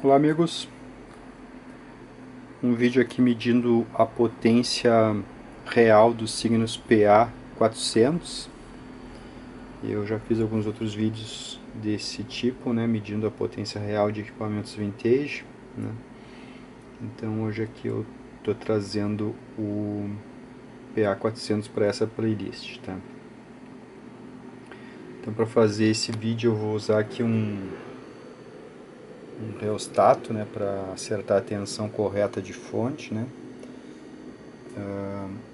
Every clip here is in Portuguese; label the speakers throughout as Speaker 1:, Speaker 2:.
Speaker 1: Olá amigos, um vídeo aqui medindo a potência real dos signos PA400. Eu já fiz alguns outros vídeos desse tipo, né, medindo a potência real de equipamentos vintage, né. Então hoje aqui eu estou trazendo o PA400 para essa playlist, tá? Então para fazer esse vídeo eu vou usar aqui um reostato, né, para acertar a tensão correta de fonte, né.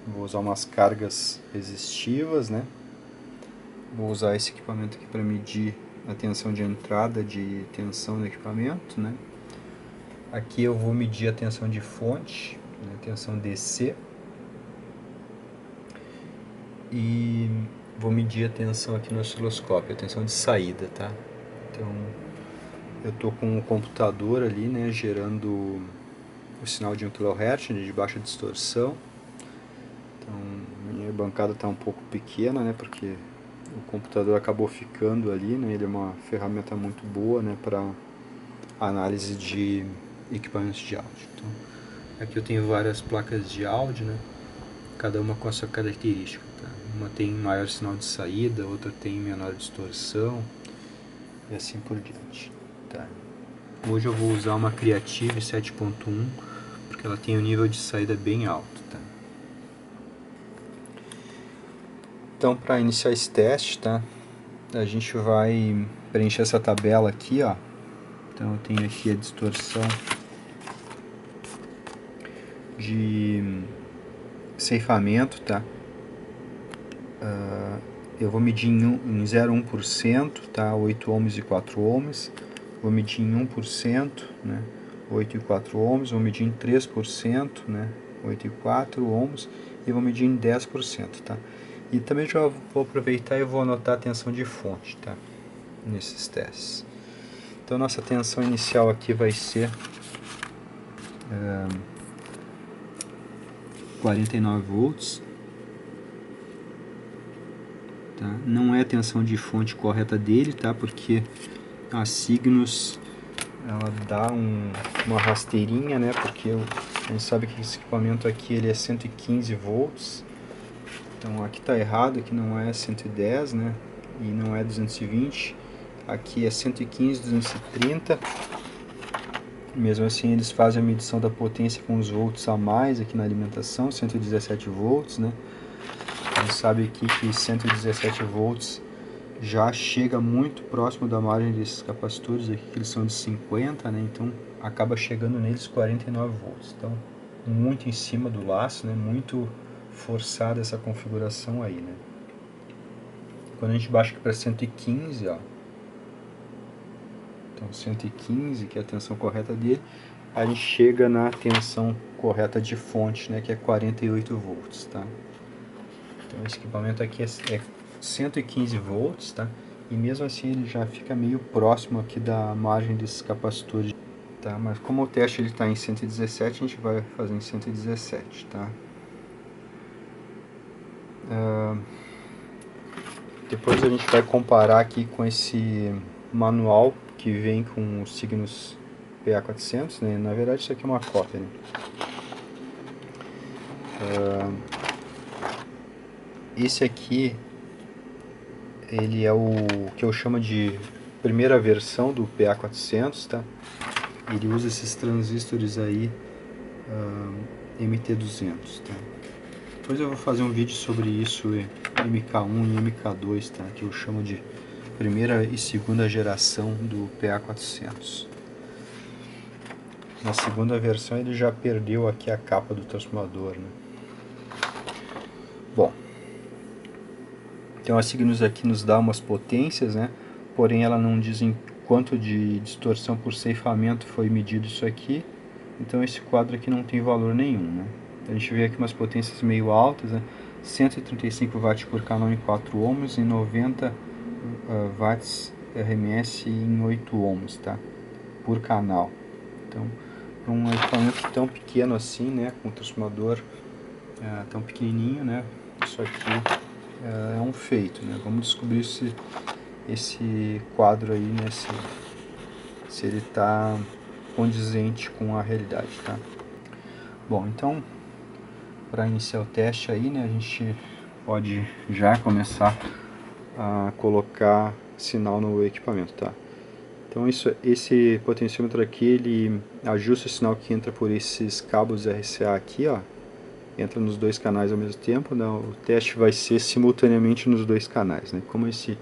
Speaker 1: Vou usar umas cargas resistivas, né. Vou usar esse equipamento aqui para medir a tensão de entrada de tensão do equipamento, né. Aqui eu vou medir a tensão de fonte, né, tensão DC, e vou medir a tensão aqui no osciloscópio, a tensão de saída, tá? Então eu tô com o computador ali, né, gerando o sinal de 1 kHz de baixa distorção. Então minha bancada está um pouco pequena, né, porque o computador acabou ficando ali, né, ele é uma ferramenta muito boa, né, para análise de equipamentos de áudio. Então aqui eu tenho várias placas de áudio, né, cada uma com a sua característica, tá? Uma tem maior sinal de saída, outra tem menor distorção e assim por diante, tá? Hoje eu vou usar uma Creative 7.1 porque ela tem um nível de saída bem alto, tá? Então para iniciar esse teste, tá, a gente vai preencher essa tabela aqui, ó. Então eu tenho aqui a distorção de ceifamento, tá? Eu vou medir em 0,1%, tá? 8 ohms e 4 ohms. Vou medir em 1%, né? 8 e 4 ohms. Vou medir em 3%, né? 8 e 4 ohms. E vou medir em 10%, tá? E também já vou aproveitar e vou anotar a tensão de fonte, tá? Nesses testes. Então nossa tensão inicial aqui vai ser 49 volts. Tá? Não é a tensão de fonte correta dele, tá? Porque a Cygnus ela dá uma rasteirinha, né? Porque a gente sabe que esse equipamento aqui ele é 115 volts. Então aqui está errado, aqui não é 110, né? E não é 220. Aqui é 115, 230. Mesmo assim eles fazem a medição da potência com os volts a mais aqui na alimentação, 117 volts, né? A gente sabe aqui que 117 volts já chega muito próximo da margem desses capacitores aqui, que eles são de 50, né? Então acaba chegando neles 49 volts. Então muito em cima do laço, né? Muito forçada essa configuração aí, né? Quando a gente baixa aqui para 115, ó. Então 115, que é a tensão correta dele, a gente chega na tensão correta de fonte, né? Que é 48 volts, tá? Então esse equipamento aqui é 115 volts, tá? E mesmo assim ele já fica meio próximo aqui da margem desses capacitores, tá? Mas como o teste ele está em 117, a gente vai fazer em 117, tá? Depois a gente vai comparar aqui com esse manual que vem com os signos PA400, né? Na verdade isso aqui é uma cópia, né? Esse aqui ele é o que eu chamo de primeira versão do PA400, tá? Ele usa esses transistores aí MT200, tá? Depois eu vou fazer um vídeo sobre isso, MK1 e MK2, tá? Que eu chamo de primeira e segunda geração do PA400. Na segunda versão ele já perdeu aqui a capa do transformador, né? Bom, então a Cygnus aqui nos dá umas potências, né? Porém ela não diz em quanto de distorção por ceifamento foi medido isso aqui. Então esse quadro aqui não tem valor nenhum, né? A gente vê aqui umas potências meio altas, né? 135 watts por canal em 4 ohms e 90 watts RMS em 8 ohms, tá? Por canal. Então, para um equipamento tão pequeno assim, né? Com um transformador tão pequenininho, né? Isso aqui é um feito, né? Vamos descobrir se esse quadro aí, né? Se ele está condizente com a realidade, tá? Bom, então, para iniciar o teste aí, né, a gente pode já começar a colocar sinal no equipamento, tá? Então esse potenciômetro aqui, ele ajusta o sinal que entra por esses cabos RCA aqui, ó. Entra nos dois canais ao mesmo tempo, né? O teste vai ser simultaneamente nos dois canais, né? Como esse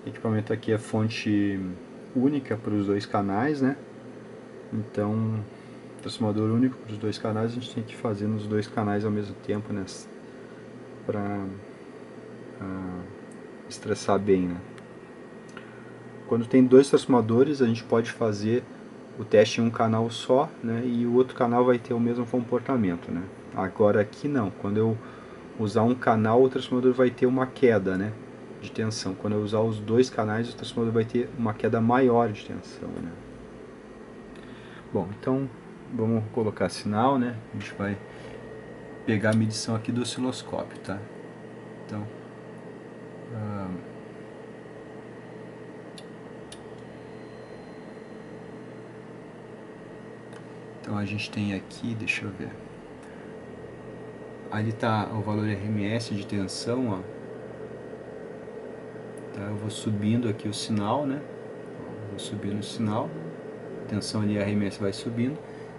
Speaker 1: equipamento aqui é fonte única para os dois canais, né? Então, transformador único para os dois canais, a gente tem que fazer nos dois canais ao mesmo tempo, né? Para estressar bem, né? Quando tem dois transformadores, a gente pode fazer o teste em um canal só, né? E o outro canal vai ter o mesmo comportamento, né? Agora aqui não, quando eu usar um canal, o transformador vai ter uma queda, né, de tensão. Quando eu usar os dois canais, o transformador vai ter uma queda maior de tensão, né. Bom, então vamos colocar sinal, né? A gente vai pegar a medição aqui do osciloscópio, tá? Então, então a gente tem aqui, deixa eu ver. Ali está o valor RMS de tensão, ó. Tá, eu vou subindo aqui o sinal, né? Vou subindo o sinal, a tensão ali, a RMS vai subindo.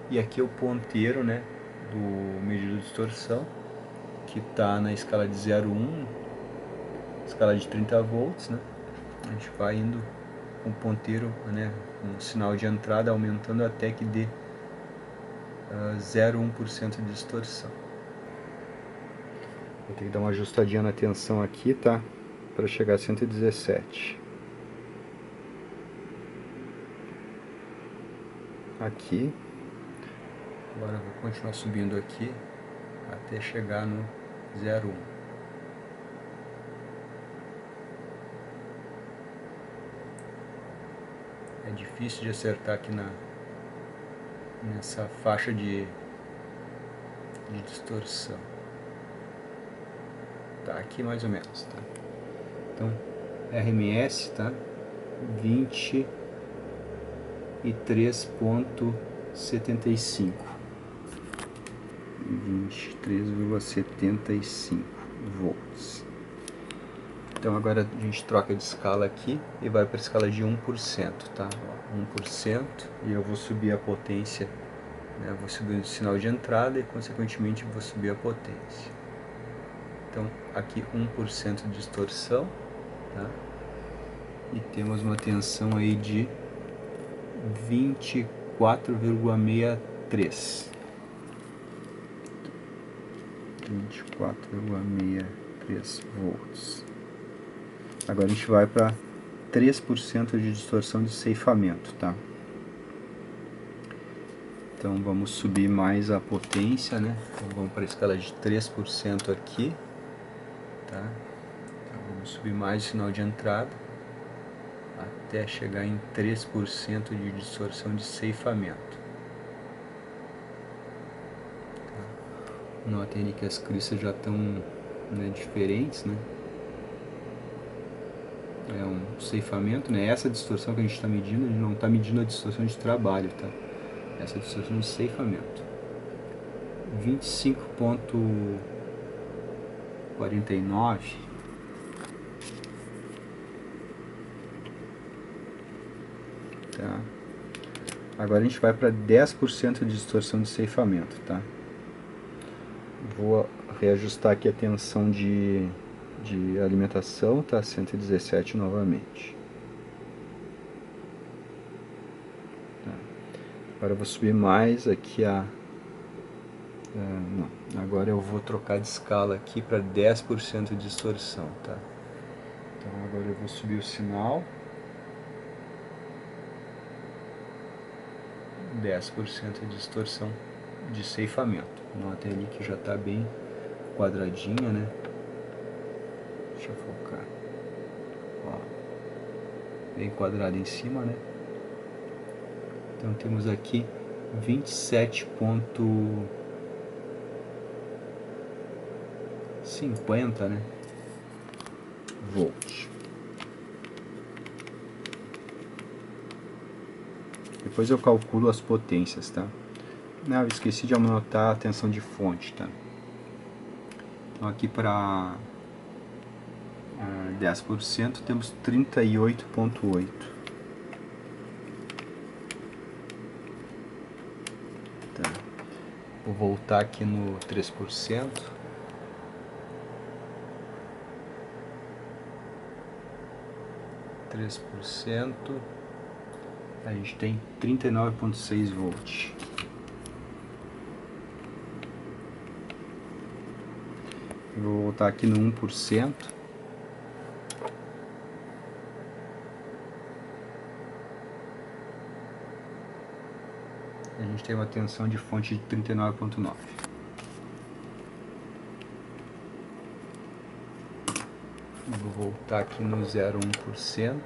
Speaker 1: E aqui é o ponteiro, né, do medidor de distorção, que está na escala de 0 a 1, escala de 30 volts, né? A gente vai indo com o ponteiro, né, com o sinal de entrada aumentando até que dê 0,1% de distorção. Vou ter que dar uma ajustadinha na tensão aqui, tá? Para chegar a 117. Aqui. Agora eu vou continuar subindo aqui até chegar no 0,1. É difícil de acertar aqui nessa faixa de distorção. Tá, aqui mais ou menos, tá? Então, RMS, tá? 23,75. 23,75 volts. Então agora a gente troca de escala aqui e vai para a escala de 1%, tá? 1%, e eu vou subir a potência, né? Vou subir o sinal de entrada e consequentemente vou subir a potência. Então aqui 1% de distorção, tá? E temos uma tensão aí de 24,63. 24,63 volts. Agora a gente vai para 3% de distorção de ceifamento, tá? Então vamos subir mais a potência, né? Então vamos para a escala de 3% aqui, tá? Então vamos subir mais o sinal de entrada até chegar em 3% de distorção de ceifamento. Tá? Notem que as cristas já estão, né, diferentes, né? É um ceifamento, né? Essa distorção que a gente está medindo, a gente não está medindo a distorção de trabalho, tá? Essa distorção de ceifamento. 25,49. Tá? Agora a gente vai para 10% de distorção de ceifamento, tá? Vou reajustar aqui a tensão de alimentação, tá? 117 novamente. Tá. Agora eu vou subir mais aqui não. Agora eu vou trocar de escala aqui para 10% de distorção, tá? Então agora eu vou subir o sinal. 10% de distorção de ceifamento. Nota ali que já está bem quadradinha, né? Deixa eu focar. Ó, bem quadrada em cima, né? Então temos aqui 27,50, né? Volts. Depois eu calculo as potências, tá? Não, eu esqueci de anotar a tensão de fonte, tá? Então aqui para 10% temos 38,8. Tá. Vou voltar aqui no 3%. A gente tem 39,6 volts. Vou voltar aqui no 1%. A gente tem uma tensão de fonte de 39,9. Vou voltar aqui no 0,1%.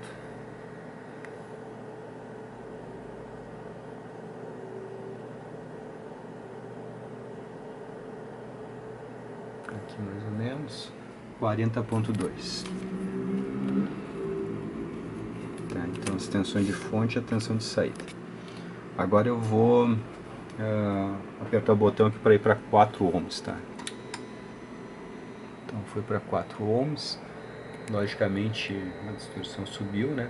Speaker 1: Aqui mais ou menos 40,2. Tá, então as tensões de fonte e a tensão de saída. Agora eu vou apertar o botão aqui para ir para 4 ohms, tá? Então foi para 4 ohms. Logicamente a distorção subiu, né?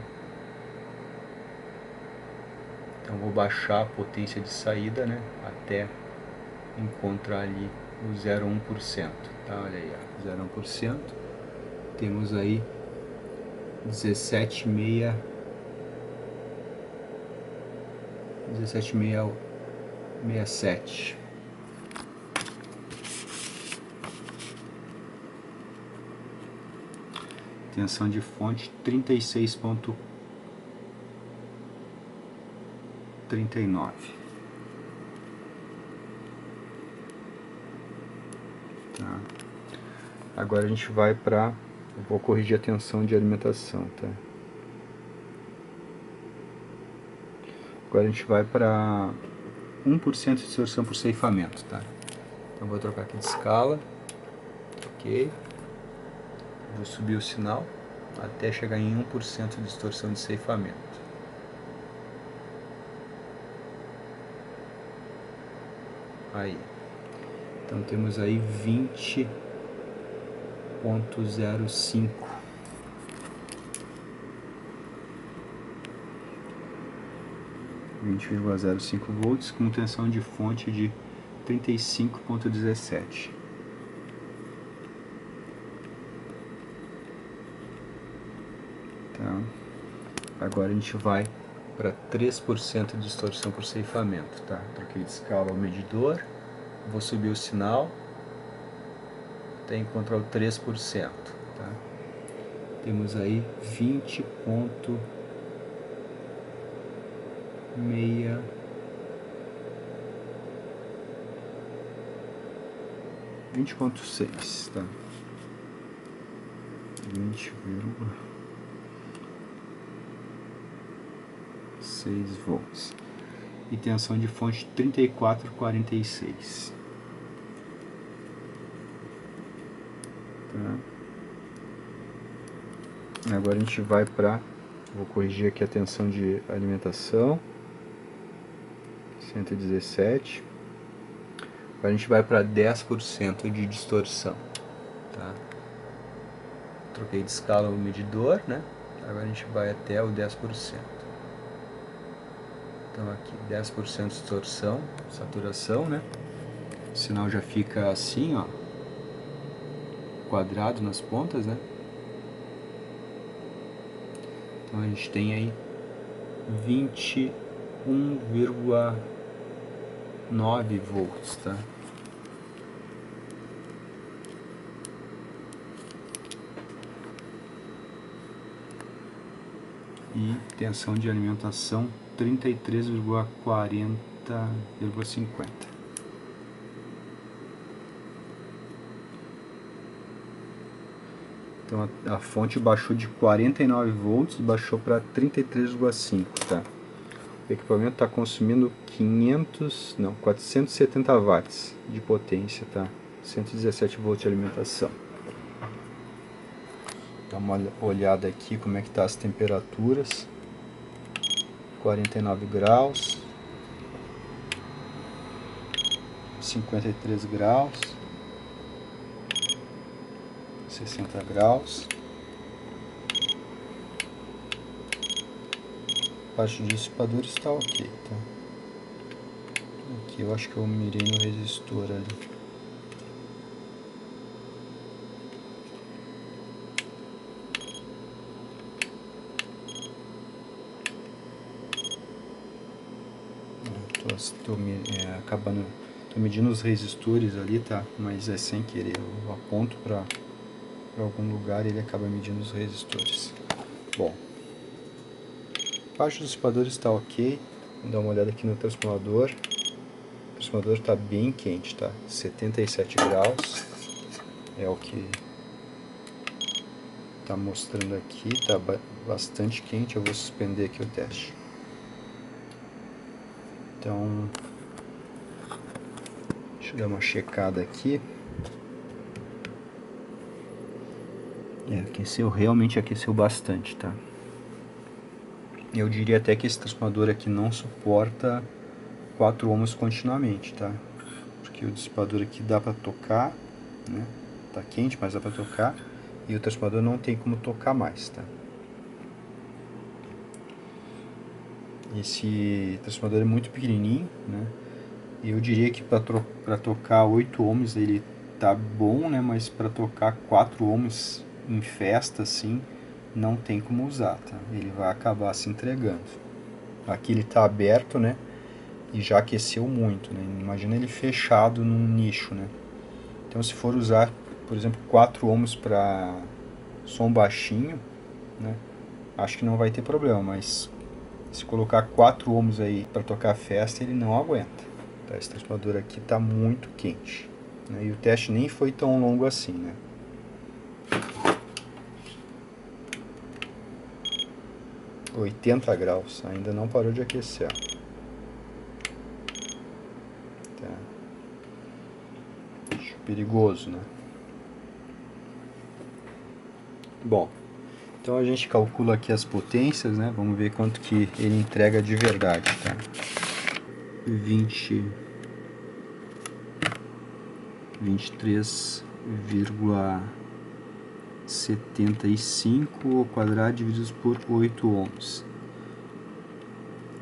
Speaker 1: Então vou baixar a potência de saída, né? Até encontrar ali o 0,1%, tá? Olha aí, 0,1%. Temos aí 17,67. Tensão de fonte 36,39. Tá. Agora a gente vai para... Eu vou corrigir a tensão de alimentação, tá? Agora a gente vai para 1% de distorção por ceifamento, tá? Então vou trocar aqui de escala. Ok. Vou subir o sinal até chegar em 1% de distorção de ceifamento. Aí. Então temos aí 20,05. volts com tensão de fonte de 35,17. Tá. Agora a gente vai para 3% de distorção por ceifamento, tá? Troquei de escala ao medidor, vou subir o sinal até encontrar o 3%, tá? Temos aí 20,6, tá? 20,6 volts. E tensão de fonte 34,46. Tá? Agora a gente vai para... Vou corrigir aqui a tensão de alimentação. 117. Agora a gente vai para 10% de distorção. Tá? Troquei de escala o medidor, né? Agora a gente vai até o 10%. Então aqui 10% de distorção, saturação, né? O sinal já fica assim, ó, quadrado nas pontas, né? Então a gente tem aí 21,9 volts, tá? E tensão de alimentação 33,40,50. Então a fonte baixou de 49 volts, baixou para 33,5, tá? O equipamento está consumindo 470 watts de potência, tá? 117 volts de alimentação. Dá uma olhada aqui como é que tá as temperaturas. 49 graus, 53 graus, 60 graus. A parte do dissipador está ok, tá? Aqui eu acho que eu mirei no resistor ali. Tô medindo os resistores ali, tá? Mas é sem querer, eu aponto para algum lugar e ele acaba medindo os resistores. Bom, a parte do dissipador está ok. Vou dar uma olhada aqui no transformador. O transformador está bem quente, tá? 77 graus é o que está mostrando aqui, tá bastante quente. Eu vou suspender aqui o teste. Então, deixa eu dar uma checada aqui. Aqueceu, realmente aqueceu bastante, tá? Eu diria até que esse transformador aqui não suporta 4 ohms continuamente, tá? Porque o dissipador aqui dá pra tocar, né? Tá quente, mas dá pra tocar. E o transformador não tem como tocar mais, tá? Esse transformador é muito pequenininho, né? E eu diria que para tocar 8 ohms ele tá bom, né? Mas para tocar 4 ohms em festa, assim, não tem como usar, tá? Ele vai acabar se entregando. Aqui ele tá aberto, né? E já aqueceu muito, né? Imagina ele fechado num nicho, né? Então se for usar, por exemplo, 4 ohms para som baixinho, né? Acho que não vai ter problema, mas se colocar 4 ohms aí para tocar festa, ele não aguenta. Tá? Esse transformador aqui está muito quente, né? E o teste nem foi tão longo assim, né? – 80 graus, ainda não parou de aquecer. Tá. Perigoso, né? Bom, então a gente calcula aqui as potências, né? Vamos ver quanto que ele entrega de verdade, tá? 23,75 ao quadrado divididos por 8 ohms.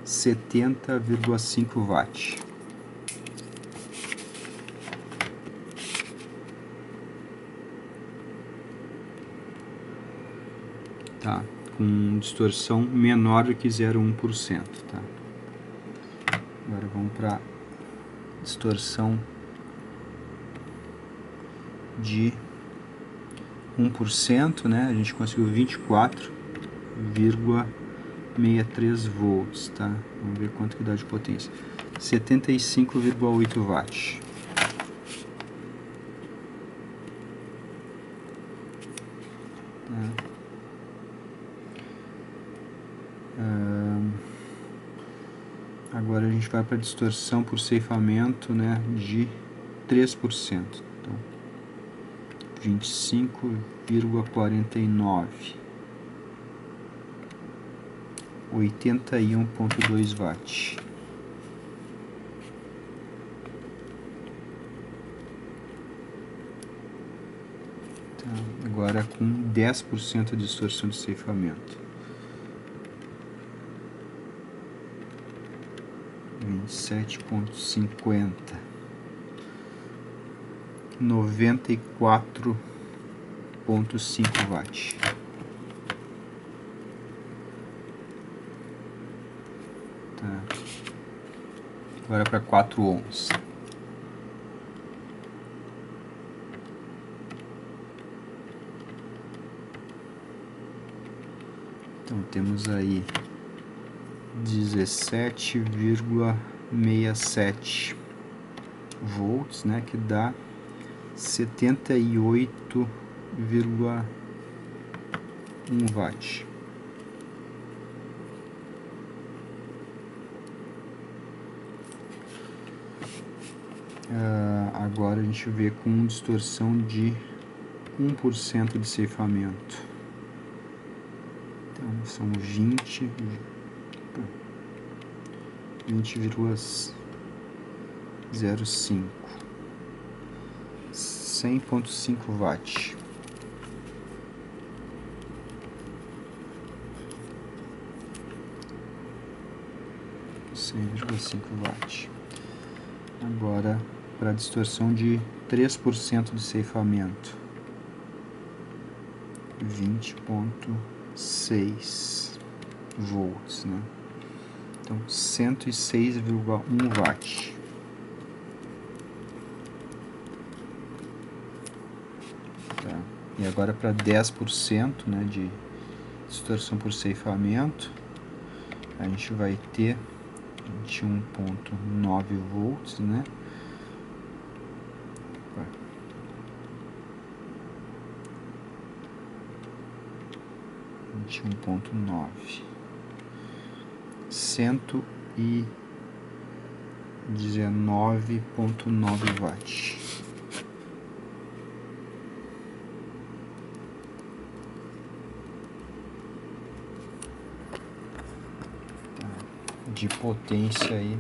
Speaker 1: 70,5 watts. Tá, com distorção menor do que 0,1%, tá? Agora vamos para distorção de 1%, né? A gente conseguiu 24,63 volts, tá? Vamos ver quanto que dá de potência. 75,8 watts. Agora a gente vai para a distorção por ceifamento, né, de 3%. Então, 25,49. 81,2 watts. Tá, agora com 10% de distorção de ceifamento. 27,50. 94,5 watts. Tá. Agora para 4 ohms. Então temos aí 17,67 volts, né, que dá 78,1 watts. Agora a gente vê com distorção de 1% de ceifamento. Então são 20. 20,05, 100,5 watt. watt. Agora para distorção de 3% de ceifamento, 20,6 volts, né? Então 106,1 watt. Tá. E agora para 10%, né, de distorção por ceifamento, a gente vai ter 21,9 volts, né? 21,9, 119,9 watts. De potência aí.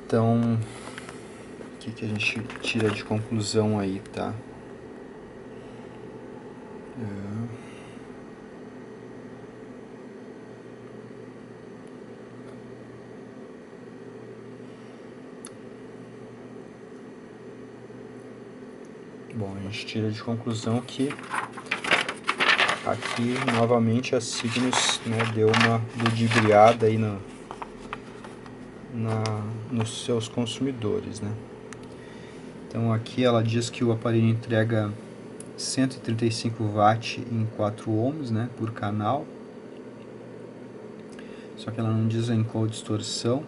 Speaker 1: Então, o que a gente tira de conclusão aí, tá? Bom, a gente tira de conclusão que aqui novamente a Cygnus, né, deu uma ludibriada aí nos seus consumidores, né? Então aqui ela diz que o aparelho entrega 135 watt em 4 ohms, né, por canal. Só que ela não diz em qual distorção.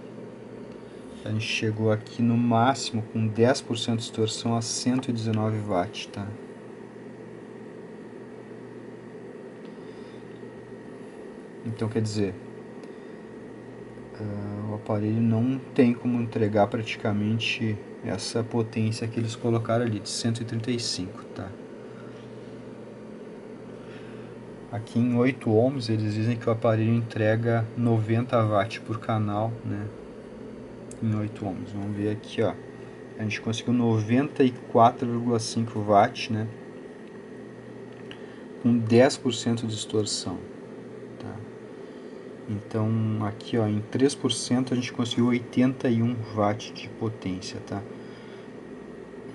Speaker 1: A gente chegou aqui no máximo com 10% de distorção a 119 watts, tá? Então quer dizer, o aparelho não tem como entregar praticamente essa potência que eles colocaram ali, de 135, tá? Aqui em 8 ohms eles dizem que o aparelho entrega 90 watts por canal, né? Em 8 ohms. Vamos ver aqui, ó. A gente conseguiu 94,5 watts, né? Com 10% de distorção, tá? Então aqui, ó, em 3% a gente conseguiu 81 watts de potência, tá?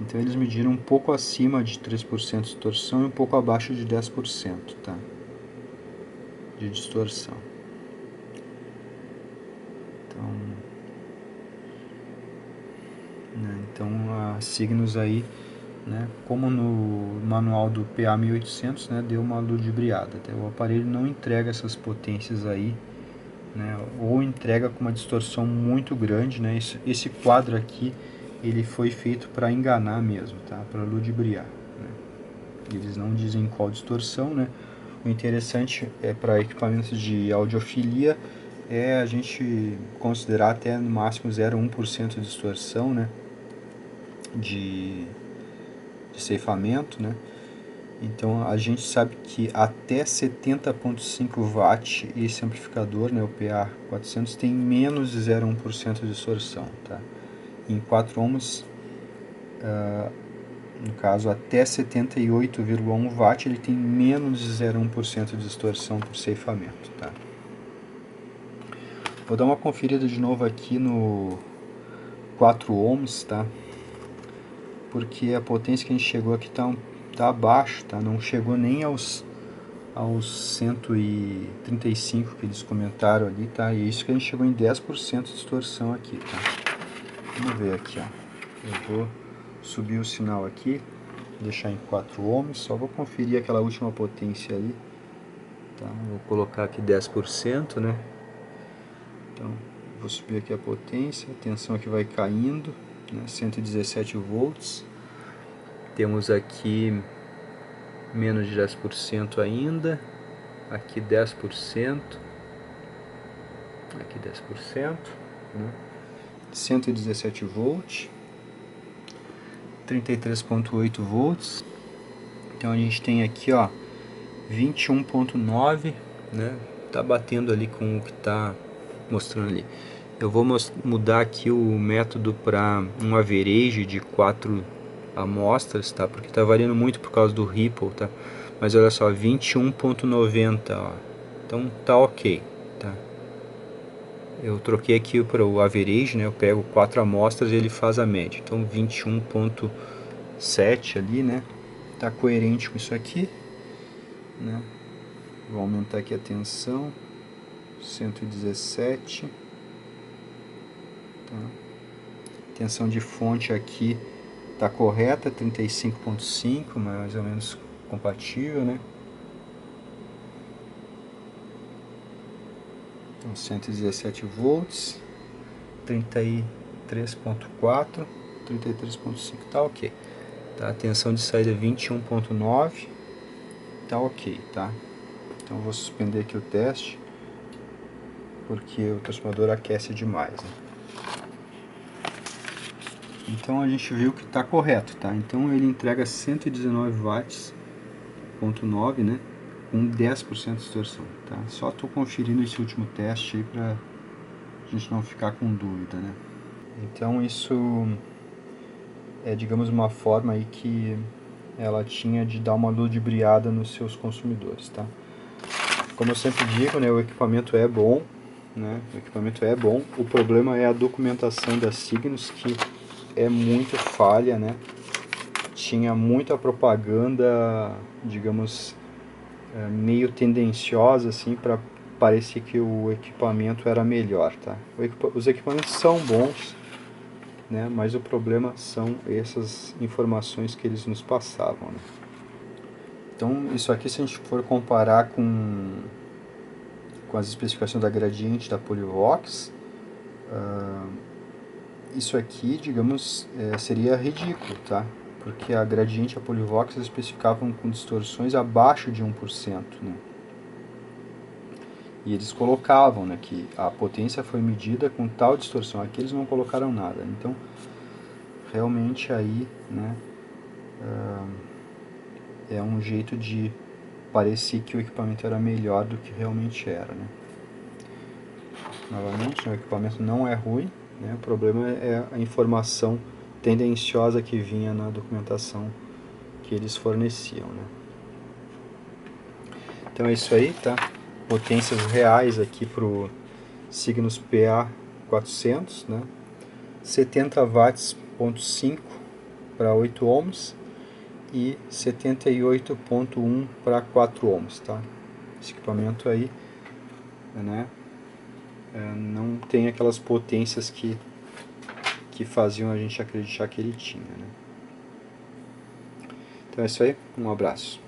Speaker 1: Então eles mediram um pouco acima de 3% de distorção e um pouco abaixo de 10%, tá? De distorção. Então a Cygnus aí, né, como no manual do PA1800, né, deu uma ludibriada. O aparelho não entrega essas potências aí, né, ou entrega com uma distorção muito grande, né. Esse quadro aqui ele foi feito para enganar mesmo, tá, para ludibriar, né. Eles não dizem qual distorção, né. O interessante é para equipamentos de audiofilia é a gente considerar até no máximo 0,1% de distorção, né, de ceifamento, né? Então a gente sabe que até 70,5 watt esse amplificador, né, o PA400, tem menos de 0,1% de distorção, tá? Em 4 ohms, no caso até 78,1 watt, ele tem menos de 0,1% de distorção por ceifamento, tá? Vou dar uma conferida de novo aqui no 4 ohms, tá? Porque a potência que a gente chegou aqui tá abaixo, tá? Não chegou nem aos 135 que eles comentaram ali, tá? E é isso que a gente chegou em 10% de distorção aqui, tá? Vamos ver aqui, ó. Eu vou subir o sinal aqui, deixar em 4 ohms, só vou conferir aquela última potência ali, tá? Vou colocar aqui 10%, né? Então, vou subir aqui a potência, a tensão aqui vai caindo, né? 117 volts. Temos aqui menos de 10% ainda, aqui 10%, aqui 10%, né? 117 volts, 33,8 volts. Então a gente tem aqui, ó, 21,9, né? tá batendo ali com o que tá mostrando ali. Eu vou mudar aqui o método para um average de 4 amostras, tá? Porque tá variando muito por causa do Ripple, tá? Mas olha só, 21.90, ó. Então tá ok, tá? Eu troquei aqui para o average, né? Eu pego 4 amostras e ele faz a média. Então 21.7 ali, né? Tá coerente com isso aqui, né? Vou aumentar aqui a tensão, 117, tá? Tensão de fonte aqui tá correta, 35.5, mais ou menos compatível, né? Então 117 volts, 33.4, 33.5, tá ok. Tá, a tensão de saída 21.9, tá ok, tá? Então eu vou suspender aqui o teste, porque o transformador aquece demais, né? Então a gente viu que está correto, tá? Então ele entrega 119 watts, ponto 9, né? Com 10% de distorção, tá? Só estou conferindo esse último teste aí para a gente não ficar com dúvida, né? Então isso é, digamos, uma forma aí que ela tinha de dar uma ludibriada nos seus consumidores, tá? Como eu sempre digo, né, o equipamento é bom, né? O equipamento é bom. O problema é a documentação da Cygnus, que é muito falha, né? Tinha muita propaganda, digamos, meio tendenciosa assim para parecer que o equipamento era melhor, tá? Os equipamentos são bons, né? Mas o problema são essas informações que eles nos passavam, né? Então isso aqui, se a gente for comparar com as especificações da Gradiente, da Polivox, isso aqui, digamos, seria ridículo, tá? Porque a Gradiente e a Polivox especificavam com distorções abaixo de 1%, né? E eles colocavam, né, que a potência foi medida com tal distorção. Aqui eles não colocaram nada. Então, realmente aí, né, é um jeito de parecer que o equipamento era melhor do que realmente era, né? Novamente, o equipamento não é ruim, né? O problema é a informação tendenciosa que vinha na documentação que eles forneciam, né? Então é isso aí, tá? Potências reais aqui pro Cygnus PA400, né? 70 watts, ponto 5 para 8 ohms e 78.1 para 4 ohms, tá? Esse equipamento aí, né, não tem aquelas potências que faziam a gente acreditar que ele tinha, né? Então é isso aí, um abraço.